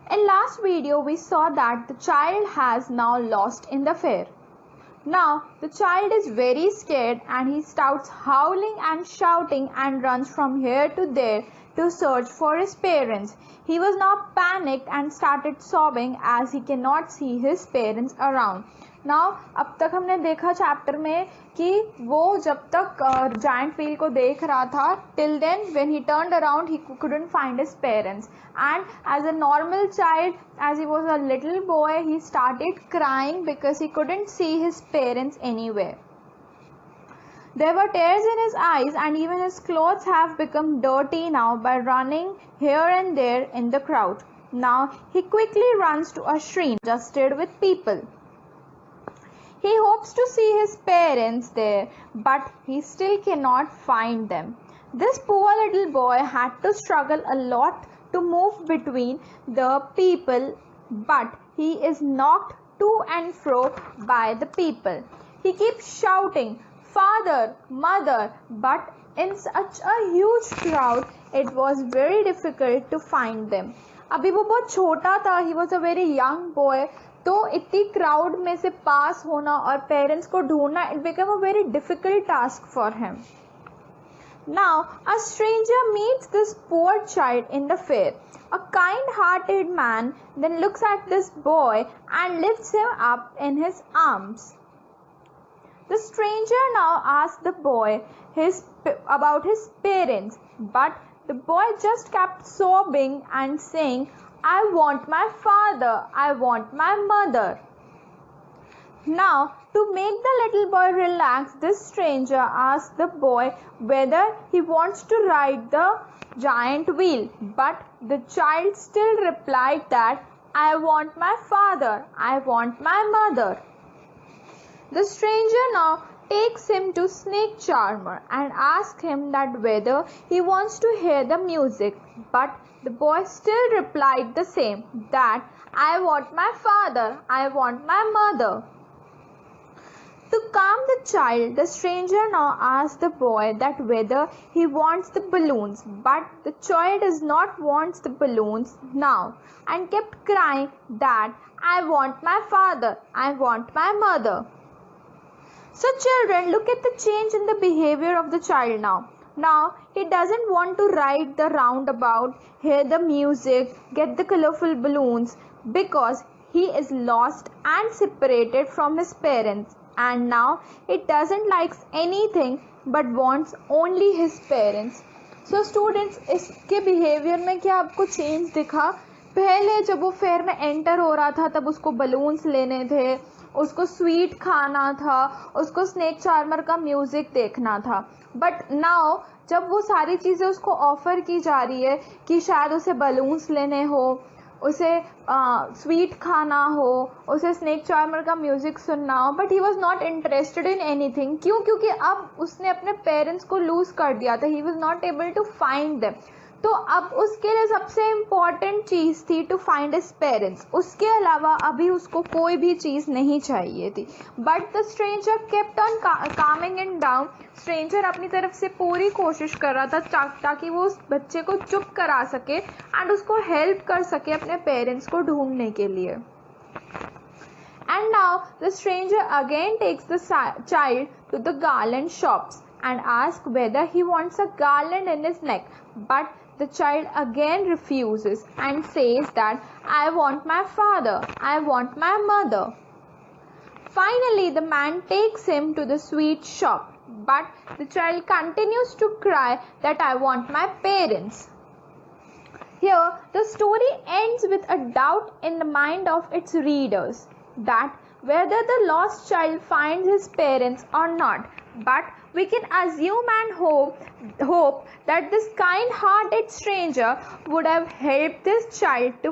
In last video, we saw that the child has now lost in the fair. Now, the child is very scared and he starts howling and shouting and runs from here to there to search for his parents. He was now panicked and started sobbing as he cannot see his parents around. Now, अब तक हमने देखा chapter में कि वो जब तक giant wheel को देख रहा था, till then when he turned around he couldn't find his parents, and as a normal child, as he was a little boy, he started crying because he couldn't see his parents anywhere. There were tears in his eyes and even his clothes have become dirty now by running here and there in the crowd. Now he quickly runs to a shrine dusted with people. He hopes to see his parents there, but he still cannot find them. This poor little boy had to struggle a lot to move between the people, but he is knocked to and fro by the people. He keeps shouting, "Father, Mother," but in such a huge crowd, it was very difficult to find them. अभी वो बहुत छोटा था, he was a very young boy, तो इतनी crowd में से पास होना और पेरेंट्स को ढूंढना, it became a very difficult task for him. Now, a stranger meets this poor child in the fair. A kind-hearted man then looks at this boy and lifts him up in his arms. The stranger now asks the boy about his parents, but the boy just kept sobbing and saying, "I want my father, I want my mother." Now, to make the little boy relax, this stranger asks the boy whether he wants to ride the giant wheel, but the child still replied that, "I want my father, I want my mother." The stranger now takes him to Snake Charmer and asks him that whether he wants to hear the music, but the boy still replied the same, that, "I want my father, I want my mother." To calm the child, the stranger now asks the boy that whether he wants the balloons, but the child does not want the balloons now and kept crying that, "I want my father, I want my mother." So children, look at the change in the behavior of the child now. Now he doesn't want to ride the roundabout, hear the music, get the colorful balloons, because he is lost and separated from his parents, and now he doesn't like anything but wants only his parents. So students, इसके behavior में क्या आपको change दिखा? पहले जब वो fair में enter हो रहा था तब उसको बलून्स लेने थे, उसको स्वीट खाना था, उसको स्नेक चार्मर का म्यूज़िक देखना था, बट नाउ जब वो सारी चीज़ें उसको ऑफ़र की जा रही है कि शायद उसे बलून्स लेने हो, उसे स्वीट खाना हो, उसे स्नेक चार्मर का म्यूज़िक सुनना हो, but he was not interested in anything. क्यों? क्योंकि अब उसने अपने पेरेंट्स को लूज़ कर दिया था. He was not able to find them. तो अब उसके लिए सबसे इम्पॉर्टेंट चीज़ थी टू फाइंड हिज पेरेंट्स. उसके अलावा अभी उसको कोई भी चीज़ नहीं चाहिए थी. But the stranger kept on Kameng it down. Stranger अपनी तरफ से पूरी कोशिश कर रहा था ताकि वो उस बच्चे को चुप करा सके एंड उसको हेल्प कर सके अपने पेरेंट्स को ढूंढने के लिए. And now the stranger again takes the child to the garland shops and asks whether he wants a garland in his neck, but the child again refuses and says that, "I want my father, I want my mother." Finally, the man takes him to the sweet shop, but the child continues to cry that, "I want my parents." Here, the story ends with a doubt in the mind of its readers that whether the lost child finds his parents or not, but we can assume and hope that this kind-hearted stranger would have helped this child to